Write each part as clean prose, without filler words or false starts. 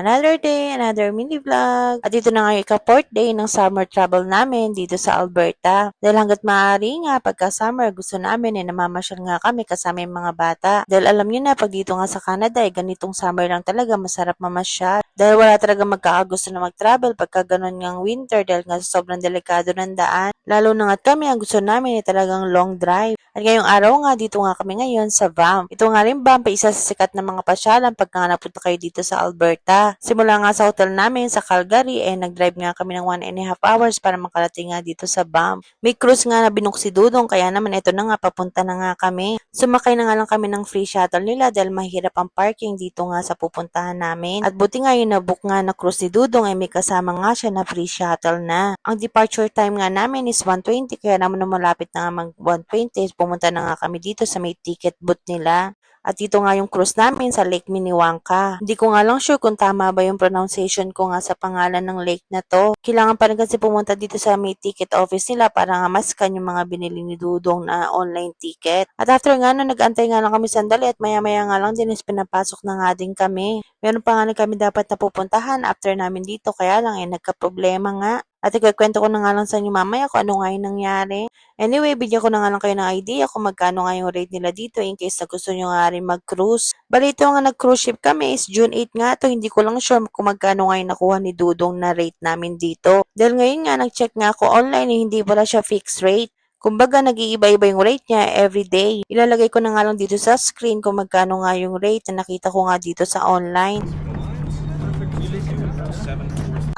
Another day, another mini vlog. At ito na nga yung ika-4th day ng summer travel namin dito sa Alberta. Dahil hanggat maaari nga, pagka summer, gusto namin namamasyal nga kami kasama yung mga bata. Dahil alam nyo na, pag dito nga sa Canada, ganitong summer lang talaga masarap mamasyal. Dahil wala talaga magkakagusto na mag-travel pagka ganun ngang winter dahil nga sobrang delikado ng daan. Lalo na nga kami, ang gusto namin ay talagang long drive. At ngayong araw nga, dito nga kami ngayon sa Banff. Ito nga rin Banff, isa sa sikat na mga pasyalan pagka napunta kayo dito sa Alberta. Simula nga sa hotel namin sa Calgary, nag-drive nga kami ng 1.5 hours para makarating nga dito sa Banff. May cruise nga na binook si Dudong, kaya naman ito na nga, papunta na nga kami. Sumakay na nga lang kami ng free shuttle nila dahil mahirap ang parking dito nga sa pupuntahan namin. At buti nga yung nabook nga na cruise ni Dudong ay may kasama nga siya na free shuttle na. Ang departure time nga namin is 1:20, kaya naman malapit na nga mag 1:20, pumunta na nga kami dito sa may ticket booth nila. At dito nga yung cruise namin sa Lake Minnewanka. Hindi ko nga lang sure kung tama ba yung pronunciation ko nga sa pangalan ng lake na to. Kailangan pa rin kasi pumunta dito sa may ticket office nila para nga maskan yung mga binili ni Dudong na online ticket. At after nga no, nag-antay nga lang kami sandali at maya-maya nga lang din is pinapasok na nga din kami. Meron pa nga kami dapat na pupuntahan after namin dito, kaya lang nagka-problema nga. At ikwento ko na nga lang sa inyo mamaya kung ano nga yung nangyari. Anyway, bigyan ko na nga lang kayo ng idea kung magkano nga yung rate nila dito in case na gusto nyo nga rin mag-cruise. Balito nga nag-cruise ship kami is June 8 nga to. Hindi ko lang sure kung magkano nga yung nakuha ni Dudong na rate namin dito. Dahil ngayon nga nag-check nga ako online hindi pala siya fixed rate. Kumbaga, nag-iiba-iba yung rate niya everyday. Ilalagay ko na nga lang dito sa screen kung magkano nga yung rate na nakita ko nga dito sa online.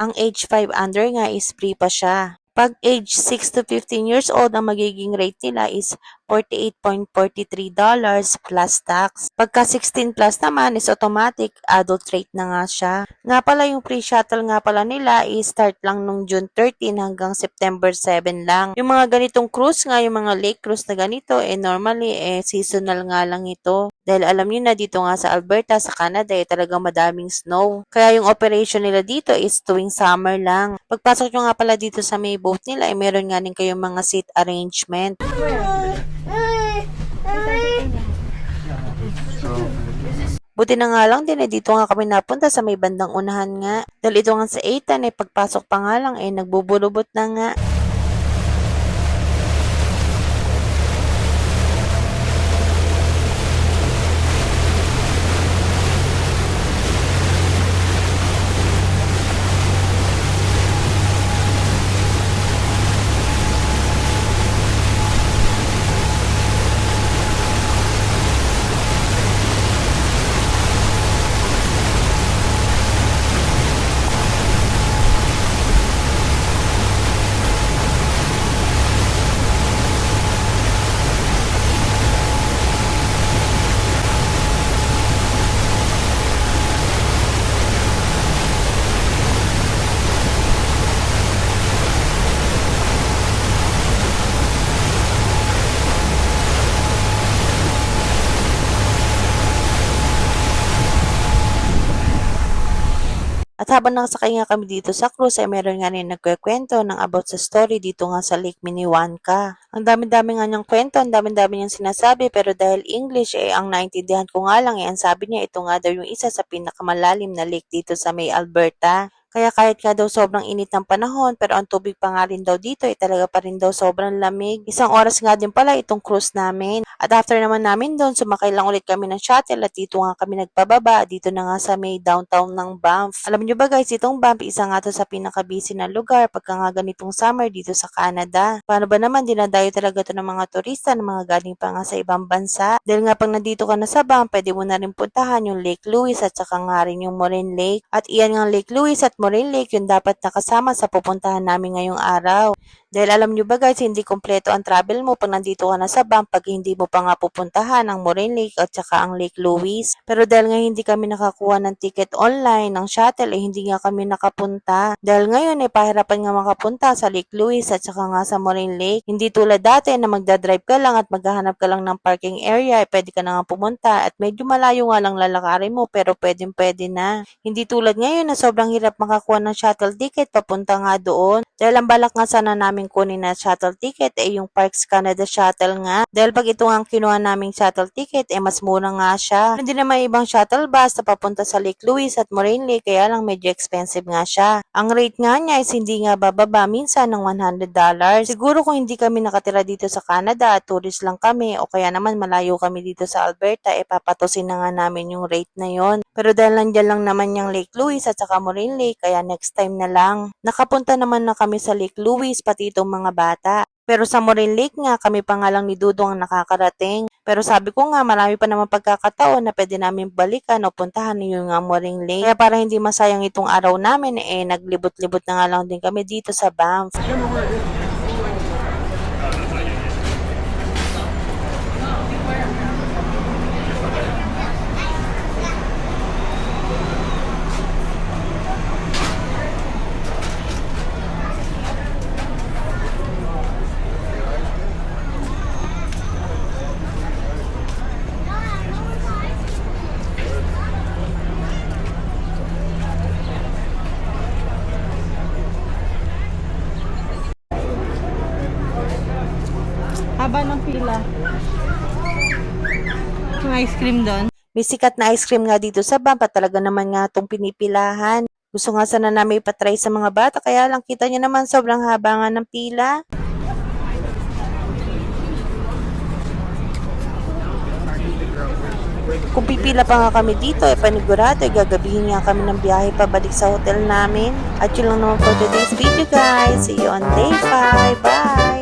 Ang age 5 under nga is free pa siya. Pag age 6 to 15 years old, ang magiging rate nila is $48.43 plus tax. Pagka 16 plus naman is automatic, adult rate na nga siya. Nga pala yung free shuttle nga pala nila is start lang nung June 13 hanggang September 7 lang. Yung mga ganitong cruise nga, yung mga lake cruise na ganito, normally seasonal nga lang ito. Dahil alam niyo na dito nga sa Alberta, sa Canada, talagang madaming snow. Kaya yung operation nila dito is tuwing summer lang. Pagpasok nyo nga pala dito sa may boat nila, meron nga din kayong mga seat arrangement. Buti na nga lang din dito nga kami napunta sa may bandang unahan nga. Dahil ito nga sa 8 pagpasok pa nga lang nagbubulubot na nga. At habang nakasakay nga kami dito sa cruise meron nga rin nagkwekwento ng about sa story dito nga sa Lake Minnewanka. Ang dami-dami nga niyang kwento, ang dami-dami niyang sinasabi pero dahil English ang naintindihan ko nga lang ang sabi niya ito nga daw yung isa sa pinakamalalim na lake dito sa may Alberta. Kaya kahit nga daw sobrang init ng panahon pero ang tubig pa nga rin daw dito talaga pa rin daw sobrang lamig. Isang oras nga din pala itong cruise namin. At after naman namin doon, sumakay lang ulit kami ng shuttle at dito nga kami nagpababa. Dito na nga sa may downtown ng Banff. Alam nyo ba guys, itong Banff isa nga to sa pinaka-busy na lugar pagka nga ganitong summer dito sa Canada. Paano ba naman dinadayo talaga to ng mga turista na mga galing pa nga sa ibang bansa. Dahil nga pag nandito ka na sa Banff, pwede mo na rin puntahan yung Lake Louise at saka nga rin yung Moraine Lake. At iyan nga Lake Louise at Moraine Lake yung dapat nakasama sa pupuntahan namin ngayong araw. Dahil alam nyo ba guys, hindi kompleto ang travel mo pag nandito ka na sa Banff pag hindi mo pa nga pupuntahan ang Moraine Lake at saka ang Lake Louise. Pero dahil nga hindi kami nakakuha ng ticket online, ng shuttle, hindi nga kami nakapunta. Dahil ngayon pahirapan nga makapunta sa Lake Louise at saka nga sa Moraine Lake. Hindi tulad dati na magdadrive ka lang at maghahanap ka lang ng parking area, pwede ka na nga pumunta at medyo malayo nga lang lalakarin mo pero pwede na. Hindi tulad ngayon na sobrang hirap makakuha ng shuttle ticket papunta nga doon. Dahil ang balak nga sana namin kunin na shuttle ticket yung Parks Canada Shuttle nga. Dahil pag ito nga ang kinuha naming shuttle ticket mas mura nga siya. Hindi naman ibang shuttle bus na papunta sa Lake Louise at Moraine Lake kaya lang medyo expensive nga siya. Ang rate nga niya is hindi nga bababa minsan ng $100. Siguro kung hindi kami nakatira dito sa Canada at tourist lang kami o kaya naman malayo kami dito sa Alberta papatusin na nga namin yung rate na yon. Pero dahil nandyan lang naman yung Lake Louise at saka Moraine Lake kaya next time na lang. Nakapunta naman na kami sa Lake Louise pati itong mga bata. Pero sa Moraine Lake nga, kami pa nga lang ni Dudong ang nakakarating. Pero sabi ko nga, marami pa naman pagkakataon na pwede namin balikan o puntahan yung Moraine Lake. Kaya para hindi masayang itong araw namin, naglibot-libot na nga lang din kami dito sa Banff. Haba ng pila. Yung ice cream doon. May sikat na ice cream nga dito sa Banff at talaga naman nga itong pinipilahan. Gusto nga sana namin ipatry sa mga bata kaya lang kita nyo naman sobrang haba nga ng pila. Kung pipila pa nga kami dito, panigurado, gagabihin nga kami ng biyahe pabalik sa hotel namin. At yun lang naman for today's video guys. See you on day 5. Bye!